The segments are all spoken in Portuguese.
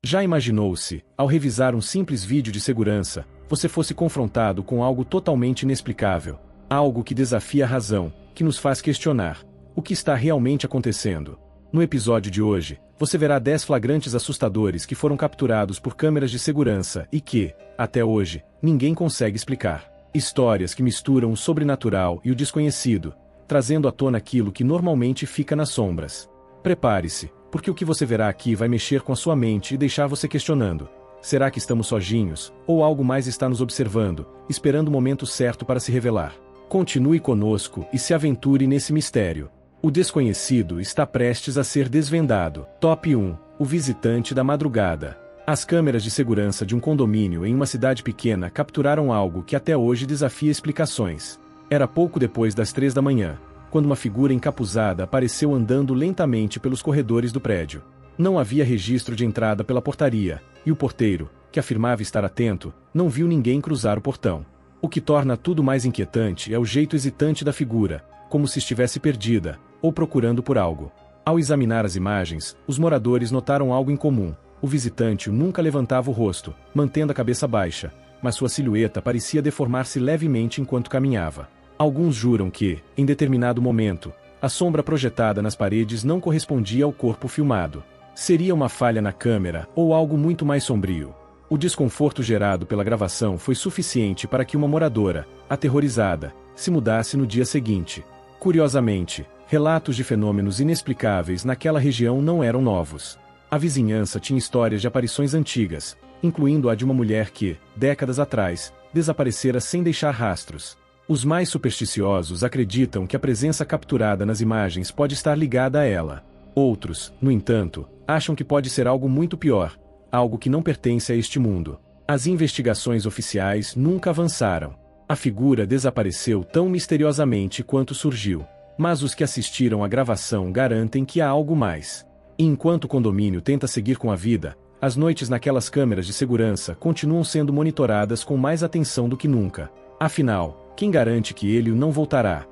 Já imaginou se, ao revisar um simples vídeo de segurança, você fosse confrontado com algo totalmente inexplicável? Algo que desafia a razão, que nos faz questionar o que está realmente acontecendo. No episódio de hoje, você verá 10 flagrantes assustadores que foram capturados por câmeras de segurança e que, até hoje, ninguém consegue explicar. Histórias que misturam o sobrenatural e o desconhecido, trazendo à tona aquilo que normalmente fica nas sombras. Prepare-se, porque o que você verá aqui vai mexer com a sua mente e deixar você questionando. Será que estamos sozinhos, ou algo mais está nos observando, esperando o momento certo para se revelar? Continue conosco e se aventure nesse mistério. O desconhecido está prestes a ser desvendado. Top 1. O visitante da madrugada. As câmeras de segurança de um condomínio em uma cidade pequena capturaram algo que até hoje desafia explicações. Era pouco depois das 3 da manhã, quando uma figura encapuzada apareceu andando lentamente pelos corredores do prédio. Não havia registro de entrada pela portaria, e o porteiro, que afirmava estar atento, não viu ninguém cruzar o portão. O que torna tudo mais inquietante é o jeito hesitante da figura, como se estivesse perdida, ou procurando por algo. Ao examinar as imagens, os moradores notaram algo em comum. O visitante nunca levantava o rosto, mantendo a cabeça baixa, mas sua silhueta parecia deformar-se levemente enquanto caminhava. Alguns juram que, em determinado momento, a sombra projetada nas paredes não correspondia ao corpo filmado. Seria uma falha na câmera ou algo muito mais sombrio. O desconforto gerado pela gravação foi suficiente para que uma moradora, aterrorizada, se mudasse no dia seguinte. Curiosamente, relatos de fenômenos inexplicáveis naquela região não eram novos. A vizinhança tinha histórias de aparições antigas, incluindo a de uma mulher que, décadas atrás, desaparecera sem deixar rastros. Os mais supersticiosos acreditam que a presença capturada nas imagens pode estar ligada a ela. Outros, no entanto, acham que pode ser algo muito pior, algo que não pertence a este mundo. As investigações oficiais nunca avançaram. A figura desapareceu tão misteriosamente quanto surgiu. Mas os que assistiram à gravação garantem que há algo mais. E enquanto o condomínio tenta seguir com a vida, as noites naquelas câmeras de segurança continuam sendo monitoradas com mais atenção do que nunca. Afinal, quem garante que ele não voltará?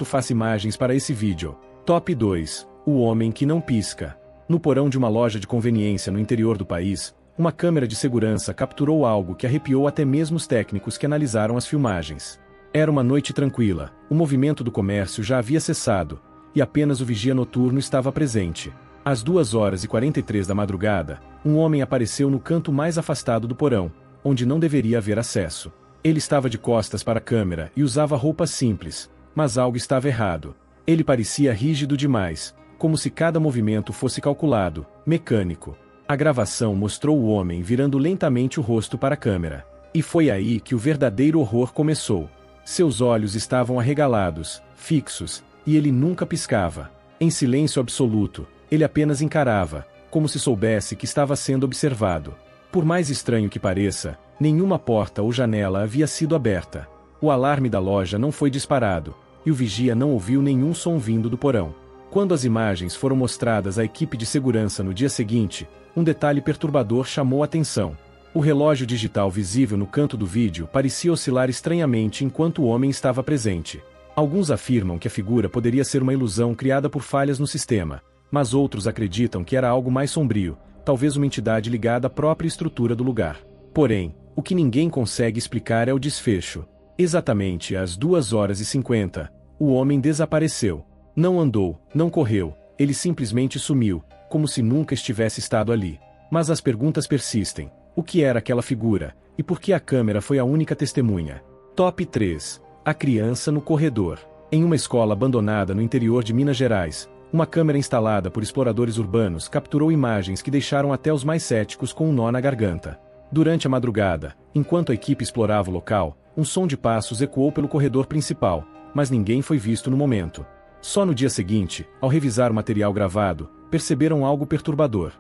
Faça imagens para esse vídeo. Top 2. O homem que não pisca. No porão de uma loja de conveniência no interior do país, uma câmera de segurança capturou algo que arrepiou até mesmo os técnicos que analisaram as filmagens. Era uma noite tranquila, o movimento do comércio já havia cessado, e apenas o vigia noturno estava presente. Às 2h43 da madrugada, um homem apareceu no canto mais afastado do porão, onde não deveria haver acesso. Ele estava de costas para a câmera e usava roupas simples, mas algo estava errado. Ele parecia rígido demais, como se cada movimento fosse calculado, mecânico. A gravação mostrou o homem virando lentamente o rosto para a câmera. E foi aí que o verdadeiro horror começou. Seus olhos estavam arregalados, fixos, e ele nunca piscava. Em silêncio absoluto, ele apenas encarava, como se soubesse que estava sendo observado. Por mais estranho que pareça, nenhuma porta ou janela havia sido aberta. O alarme da loja não foi disparado, e o vigia não ouviu nenhum som vindo do porão. Quando as imagens foram mostradas à equipe de segurança no dia seguinte, um detalhe perturbador chamou a atenção. O relógio digital visível no canto do vídeo parecia oscilar estranhamente enquanto o homem estava presente. Alguns afirmam que a figura poderia ser uma ilusão criada por falhas no sistema, mas outros acreditam que era algo mais sombrio, talvez uma entidade ligada à própria estrutura do lugar. Porém, o que ninguém consegue explicar é o desfecho. Exatamente às 2h50, o homem desapareceu. Não andou, não correu, ele simplesmente sumiu, como se nunca estivesse estado ali. Mas as perguntas persistem. O que era aquela figura, e por que a câmera foi a única testemunha? Top 3. A criança no corredor. Em uma escola abandonada no interior de Minas Gerais, uma câmera instalada por exploradores urbanos capturou imagens que deixaram até os mais céticos com um nó na garganta. Durante a madrugada, enquanto a equipe explorava o local, um som de passos ecoou pelo corredor principal, mas ninguém foi visto no momento. Só no dia seguinte, ao revisar o material gravado, perceberam algo perturbador.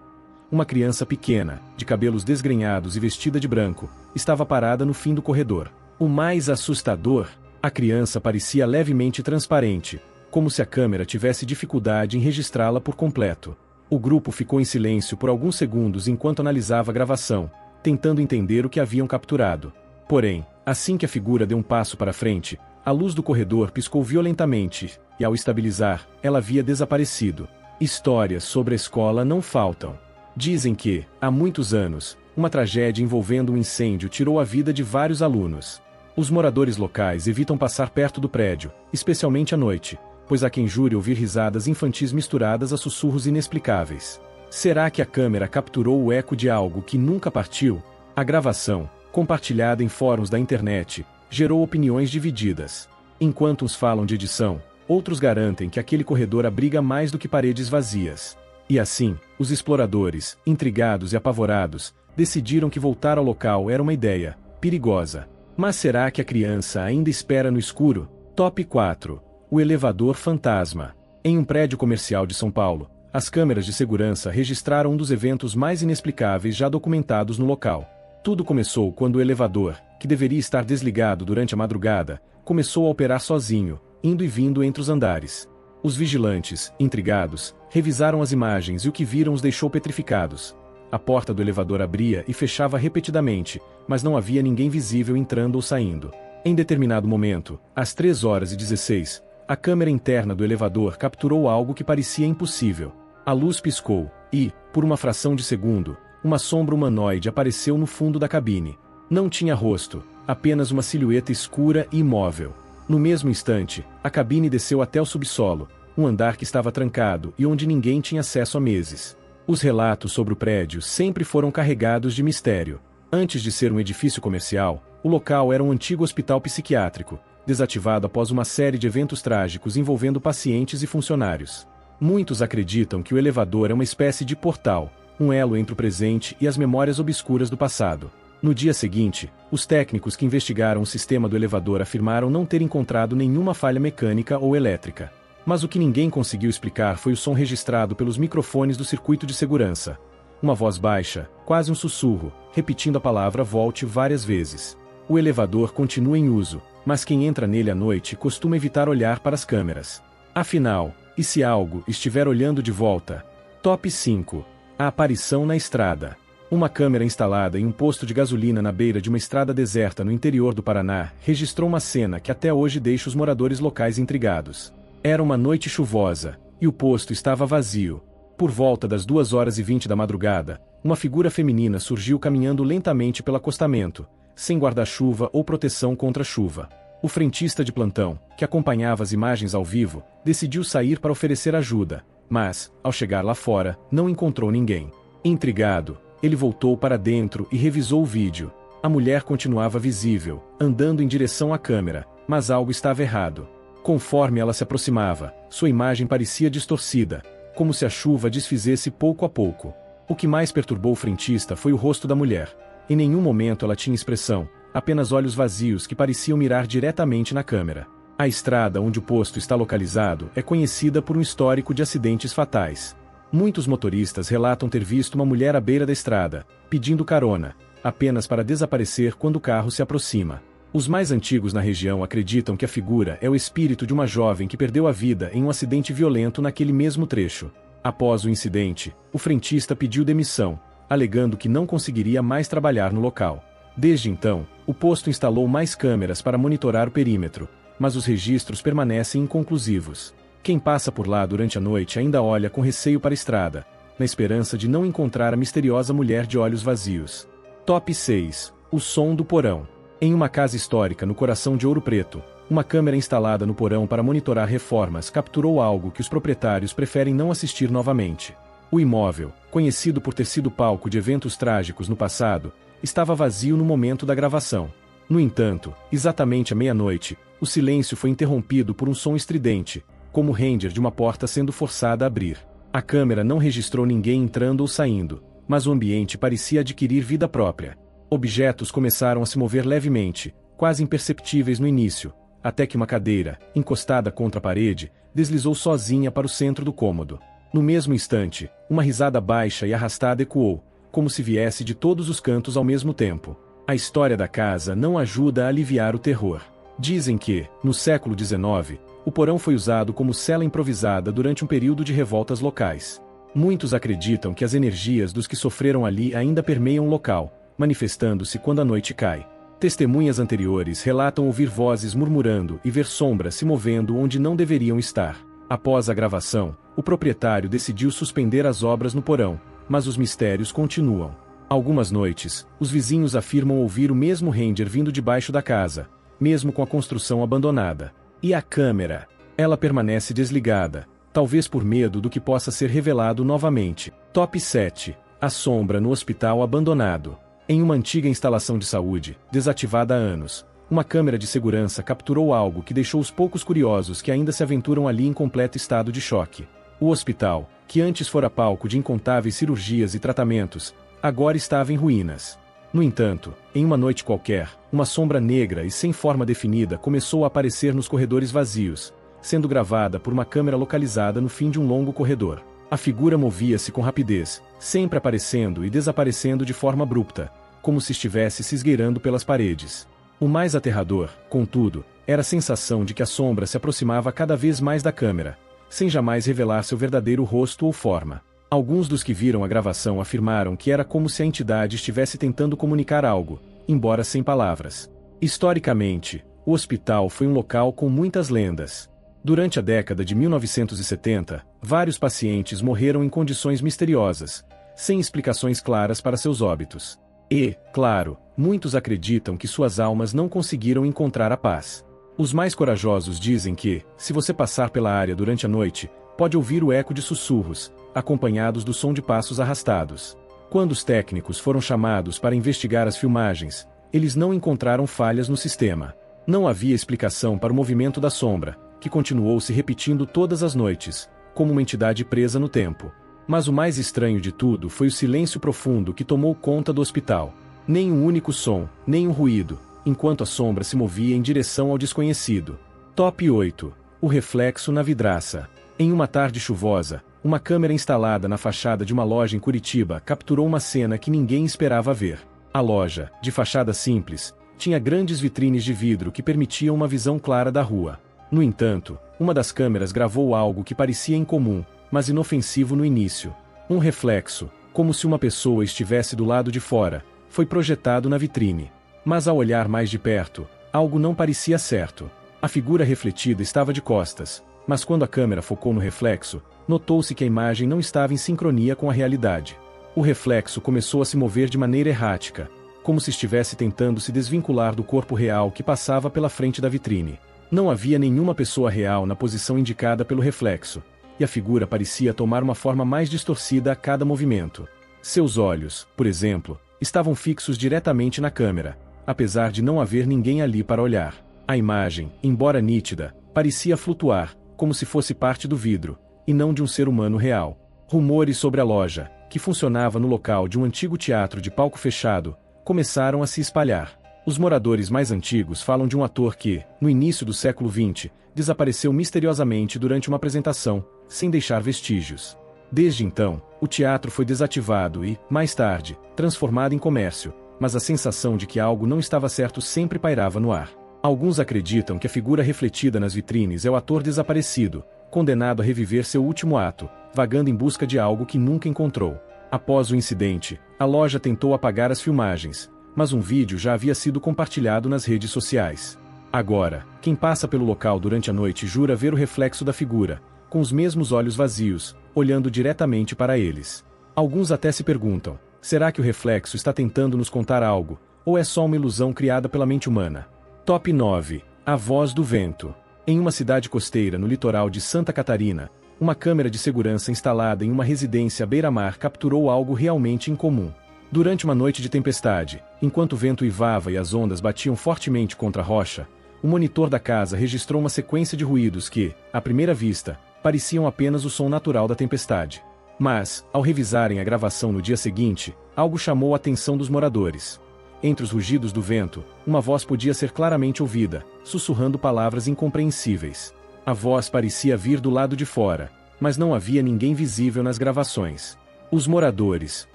Uma criança pequena, de cabelos desgrenhados e vestida de branco, estava parada no fim do corredor. O mais assustador, a criança parecia levemente transparente, como se a câmera tivesse dificuldade em registrá-la por completo. O grupo ficou em silêncio por alguns segundos enquanto analisava a gravação, tentando entender o que haviam capturado. Porém, assim que a figura deu um passo para frente, a luz do corredor piscou violentamente, e ao estabilizar, ela havia desaparecido. Histórias sobre a escola não faltam. Dizem que, há muitos anos, uma tragédia envolvendo um incêndio tirou a vida de vários alunos. Os moradores locais evitam passar perto do prédio, especialmente à noite, pois há quem jure ouvir risadas infantis misturadas a sussurros inexplicáveis. Será que a câmera capturou o eco de algo que nunca partiu? A gravação, compartilhada em fóruns da internet, gerou opiniões divididas. Enquanto uns falam de edição, outros garantem que aquele corredor abriga mais do que paredes vazias. E assim, os exploradores, intrigados e apavorados, decidiram que voltar ao local era uma ideia perigosa. Mas será que a criança ainda espera no escuro? Top 4. O elevador fantasma. Em um prédio comercial de São Paulo, as câmeras de segurança registraram um dos eventos mais inexplicáveis já documentados no local. Tudo começou quando o elevador, que deveria estar desligado durante a madrugada, começou a operar sozinho, indo e vindo entre os andares. Os vigilantes, intrigados, revisaram as imagens e o que viram os deixou petrificados. A porta do elevador abria e fechava repetidamente, mas não havia ninguém visível entrando ou saindo. Em determinado momento, às 3h16, a câmera interna do elevador capturou algo que parecia impossível. A luz piscou, e, por uma fração de segundo, uma sombra humanoide apareceu no fundo da cabine. Não tinha rosto, apenas uma silhueta escura e imóvel. No mesmo instante, a cabine desceu até o subsolo, um andar que estava trancado e onde ninguém tinha acesso há meses. Os relatos sobre o prédio sempre foram carregados de mistério. Antes de ser um edifício comercial, o local era um antigo hospital psiquiátrico, desativado após uma série de eventos trágicos envolvendo pacientes e funcionários. Muitos acreditam que o elevador é uma espécie de portal, um elo entre o presente e as memórias obscuras do passado. No dia seguinte, os técnicos que investigaram o sistema do elevador afirmaram não ter encontrado nenhuma falha mecânica ou elétrica. Mas o que ninguém conseguiu explicar foi o som registrado pelos microfones do circuito de segurança. Uma voz baixa, quase um sussurro, repetindo a palavra "volte" várias vezes. O elevador continua em uso, mas quem entra nele à noite costuma evitar olhar para as câmeras. Afinal, e se algo estiver olhando de volta? Top 5. A aparição na estrada. Uma câmera instalada em um posto de gasolina na beira de uma estrada deserta no interior do Paraná registrou uma cena que até hoje deixa os moradores locais intrigados. Era uma noite chuvosa, e o posto estava vazio. Por volta das 2h20 da madrugada, uma figura feminina surgiu caminhando lentamente pelo acostamento, sem guarda-chuva ou proteção contra a chuva. O frentista de plantão, que acompanhava as imagens ao vivo, decidiu sair para oferecer ajuda, mas, ao chegar lá fora, não encontrou ninguém. Intrigado, ele voltou para dentro e revisou o vídeo. A mulher continuava visível, andando em direção à câmera, mas algo estava errado. Conforme ela se aproximava, sua imagem parecia distorcida, como se a chuva desfizesse pouco a pouco. O que mais perturbou o frentista foi o rosto da mulher. Em nenhum momento ela tinha expressão, apenas olhos vazios que pareciam mirar diretamente na câmera. A estrada onde o posto está localizado é conhecida por um histórico de acidentes fatais. Muitos motoristas relatam ter visto uma mulher à beira da estrada, pedindo carona, apenas para desaparecer quando o carro se aproxima. Os mais antigos na região acreditam que a figura é o espírito de uma jovem que perdeu a vida em um acidente violento naquele mesmo trecho. Após o incidente, o frentista pediu demissão, alegando que não conseguiria mais trabalhar no local. Desde então, o posto instalou mais câmeras para monitorar o perímetro, mas os registros permanecem inconclusivos. Quem passa por lá durante a noite ainda olha com receio para a estrada, na esperança de não encontrar a misteriosa mulher de olhos vazios. Top 6. O som do porão. Em uma casa histórica no coração de Ouro Preto, uma câmera instalada no porão para monitorar reformas capturou algo que os proprietários preferem não assistir novamente. O imóvel, conhecido por ter sido palco de eventos trágicos no passado, estava vazio no momento da gravação. No entanto, exatamente à meia-noite, o silêncio foi interrompido por um som estridente, como o ranger de uma porta sendo forçada a abrir. A câmera não registrou ninguém entrando ou saindo, mas o ambiente parecia adquirir vida própria. Objetos começaram a se mover levemente, quase imperceptíveis no início, até que uma cadeira, encostada contra a parede, deslizou sozinha para o centro do cômodo. No mesmo instante, uma risada baixa e arrastada ecoou, como se viesse de todos os cantos ao mesmo tempo. A história da casa não ajuda a aliviar o terror. Dizem que, no século XIX, o porão foi usado como cela improvisada durante um período de revoltas locais. Muitos acreditam que as energias dos que sofreram ali ainda permeiam o local, manifestando-se quando a noite cai. Testemunhas anteriores relatam ouvir vozes murmurando e ver sombras se movendo onde não deveriam estar. Após a gravação, o proprietário decidiu suspender as obras no porão, mas os mistérios continuam. Algumas noites, os vizinhos afirmam ouvir o mesmo Ranger vindo debaixo da casa, mesmo com a construção abandonada. E a câmera? Ela permanece desligada, talvez por medo do que possa ser revelado novamente. Top 7. A sombra no hospital abandonado. Em uma antiga instalação de saúde, desativada há anos, uma câmera de segurança capturou algo que deixou os poucos curiosos que ainda se aventuram ali em completo estado de choque. O hospital, que antes fora palco de incontáveis cirurgias e tratamentos, agora estava em ruínas. No entanto, em uma noite qualquer, uma sombra negra e sem forma definida começou a aparecer nos corredores vazios, sendo gravada por uma câmera localizada no fim de um longo corredor. A figura movia-se com rapidez, sempre aparecendo e desaparecendo de forma abrupta, como se estivesse se esgueirando pelas paredes. O mais aterrador, contudo, era a sensação de que a sombra se aproximava cada vez mais da câmera, sem jamais revelar seu verdadeiro rosto ou forma. Alguns dos que viram a gravação afirmaram que era como se a entidade estivesse tentando comunicar algo, embora sem palavras. Historicamente, o hospital foi um local com muitas lendas. Durante a década de 1970, vários pacientes morreram em condições misteriosas, sem explicações claras para seus óbitos. E, claro, muitos acreditam que suas almas não conseguiram encontrar a paz. Os mais corajosos dizem que, se você passar pela área durante a noite, pode ouvir o eco de sussurros, acompanhados do som de passos arrastados. Quando os técnicos foram chamados para investigar as filmagens, eles não encontraram falhas no sistema. Não havia explicação para o movimento da sombra, que continuou se repetindo todas as noites, como uma entidade presa no tempo. Mas o mais estranho de tudo foi o silêncio profundo que tomou conta do hospital. Nem um único som, nem um ruído, enquanto a sombra se movia em direção ao desconhecido. Top 8. O reflexo na vidraça. Em uma tarde chuvosa, uma câmera instalada na fachada de uma loja em Curitiba capturou uma cena que ninguém esperava ver. A loja, de fachada simples, tinha grandes vitrines de vidro que permitiam uma visão clara da rua. No entanto, uma das câmeras gravou algo que parecia incomum, mas inofensivo no início. Um reflexo, como se uma pessoa estivesse do lado de fora, foi projetado na vitrine. Mas ao olhar mais de perto, algo não parecia certo. A figura refletida estava de costas, mas quando a câmera focou no reflexo, notou-se que a imagem não estava em sincronia com a realidade. O reflexo começou a se mover de maneira errática, como se estivesse tentando se desvincular do corpo real que passava pela frente da vitrine. Não havia nenhuma pessoa real na posição indicada pelo reflexo, e a figura parecia tomar uma forma mais distorcida a cada movimento. Seus olhos, por exemplo, estavam fixos diretamente na câmera, apesar de não haver ninguém ali para olhar. A imagem, embora nítida, parecia flutuar, como se fosse parte do vidro, e não de um ser humano real. Rumores sobre a loja, que funcionava no local de um antigo teatro de palco fechado, começaram a se espalhar. Os moradores mais antigos falam de um ator que, no início do século XX, desapareceu misteriosamente durante uma apresentação, sem deixar vestígios. Desde então, o teatro foi desativado e, mais tarde, transformado em comércio, mas a sensação de que algo não estava certo sempre pairava no ar. Alguns acreditam que a figura refletida nas vitrines é o ator desaparecido, condenado a reviver seu último ato, vagando em busca de algo que nunca encontrou. Após o incidente, a loja tentou apagar as filmagens, mas um vídeo já havia sido compartilhado nas redes sociais. Agora, quem passa pelo local durante a noite jura ver o reflexo da figura, com os mesmos olhos vazios, olhando diretamente para eles. Alguns até se perguntam, será que o reflexo está tentando nos contar algo, ou é só uma ilusão criada pela mente humana? Top 9. A voz do vento. Em uma cidade costeira no litoral de Santa Catarina, uma câmera de segurança instalada em uma residência à beira-mar capturou algo realmente incomum. Durante uma noite de tempestade, enquanto o vento uivava e as ondas batiam fortemente contra a rocha, o monitor da casa registrou uma sequência de ruídos que, à primeira vista, pareciam apenas o som natural da tempestade. Mas, ao revisarem a gravação no dia seguinte, algo chamou a atenção dos moradores. Entre os rugidos do vento, uma voz podia ser claramente ouvida, sussurrando palavras incompreensíveis. A voz parecia vir do lado de fora, mas não havia ninguém visível nas gravações. Os moradores,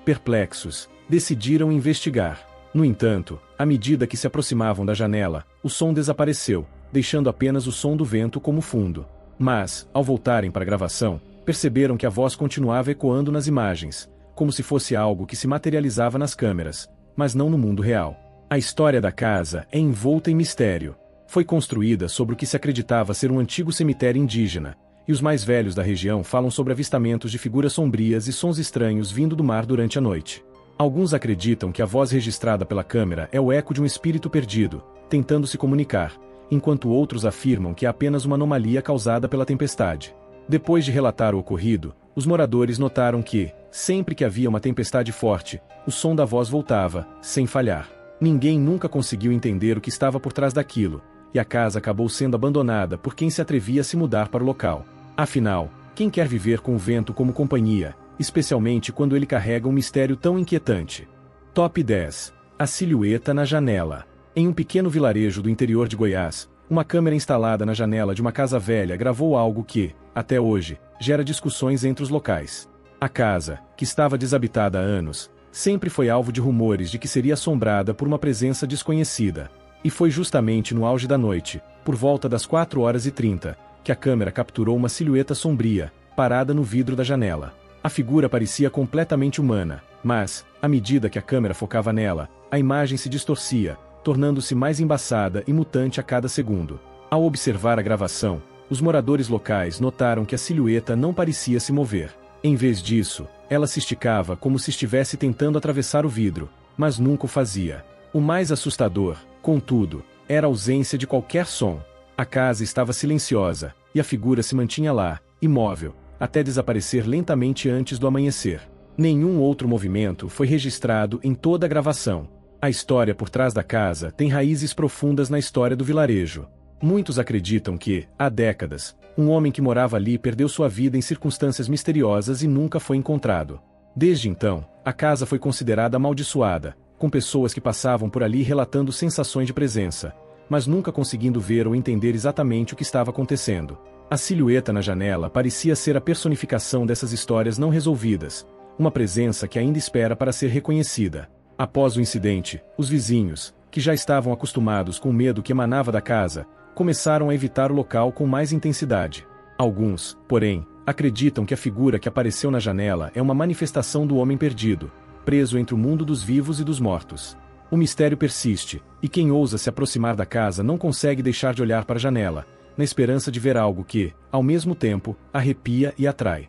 perplexos, decidiram investigar. No entanto, à medida que se aproximavam da janela, o som desapareceu, deixando apenas o som do vento como fundo. Mas, ao voltarem para a gravação, perceberam que a voz continuava ecoando nas imagens, como se fosse algo que se materializava nas câmeras, mas não no mundo real. A história da casa é envolta em mistério. Foi construída sobre o que se acreditava ser um antigo cemitério indígena, e os mais velhos da região falam sobre avistamentos de figuras sombrias e sons estranhos vindo do mar durante a noite. Alguns acreditam que a voz registrada pela câmera é o eco de um espírito perdido, tentando se comunicar, enquanto outros afirmam que é apenas uma anomalia causada pela tempestade. Depois de relatar o ocorrido, os moradores notaram que, sempre que havia uma tempestade forte, o som da voz voltava, sem falhar. Ninguém nunca conseguiu entender o que estava por trás daquilo, e a casa acabou sendo abandonada por quem se atrevia a se mudar para o local. Afinal, quem quer viver com o vento como companhia, especialmente quando ele carrega um mistério tão inquietante? Top 10. A silhueta na janela. Em um pequeno vilarejo do interior de Goiás, uma câmera instalada na janela de uma casa velha gravou algo que, até hoje, gera discussões entre os locais. A casa, que estava desabitada há anos, sempre foi alvo de rumores de que seria assombrada por uma presença desconhecida. E foi justamente no auge da noite, por volta das 4h30, que a câmera capturou uma silhueta sombria, parada no vidro da janela. A figura parecia completamente humana, mas, à medida que a câmera focava nela, a imagem se distorcia, tornando-se mais embaçada e mutante a cada segundo. Ao observar a gravação, os moradores locais notaram que a silhueta não parecia se mover. Em vez disso, ela se esticava como se estivesse tentando atravessar o vidro, mas nunca o fazia. O mais assustador, contudo, era a ausência de qualquer som. A casa estava silenciosa, e a figura se mantinha lá, imóvel, até desaparecer lentamente antes do amanhecer. Nenhum outro movimento foi registrado em toda a gravação. A história por trás da casa tem raízes profundas na história do vilarejo. Muitos acreditam que, há décadas, um homem que morava ali perdeu sua vida em circunstâncias misteriosas e nunca foi encontrado. Desde então, a casa foi considerada amaldiçoada, com pessoas que passavam por ali relatando sensações de presença, mas nunca conseguindo ver ou entender exatamente o que estava acontecendo. A silhueta na janela parecia ser a personificação dessas histórias não resolvidas, uma presença que ainda espera para ser reconhecida. Após o incidente, os vizinhos, que já estavam acostumados com o medo que emanava da casa, começaram a evitar o local com mais intensidade. Alguns, porém, acreditam que a figura que apareceu na janela é uma manifestação do homem perdido, preso entre o mundo dos vivos e dos mortos. O mistério persiste, e quem ousa se aproximar da casa não consegue deixar de olhar para a janela, na esperança de ver algo que, ao mesmo tempo, arrepia e atrai.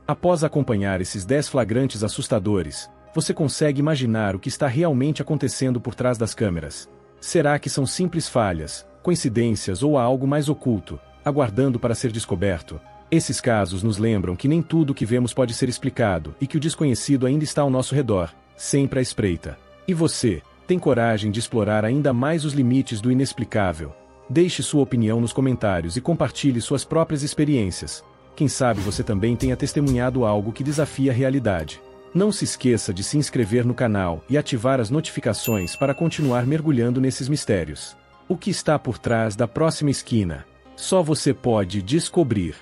Após acompanhar esses 10 flagrantes assustadores, você consegue imaginar o que está realmente acontecendo por trás das câmeras. Será que são simples falhas, coincidências ou há algo mais oculto, aguardando para ser descoberto? Esses casos nos lembram que nem tudo o que vemos pode ser explicado e que o desconhecido ainda está ao nosso redor, sempre à espreita. E você, tem coragem de explorar ainda mais os limites do inexplicável? Deixe sua opinião nos comentários e compartilhe suas próprias experiências. Quem sabe você também tenha testemunhado algo que desafia a realidade. Não se esqueça de se inscrever no canal e ativar as notificações para continuar mergulhando nesses mistérios. O que está por trás da próxima esquina? Só você pode descobrir.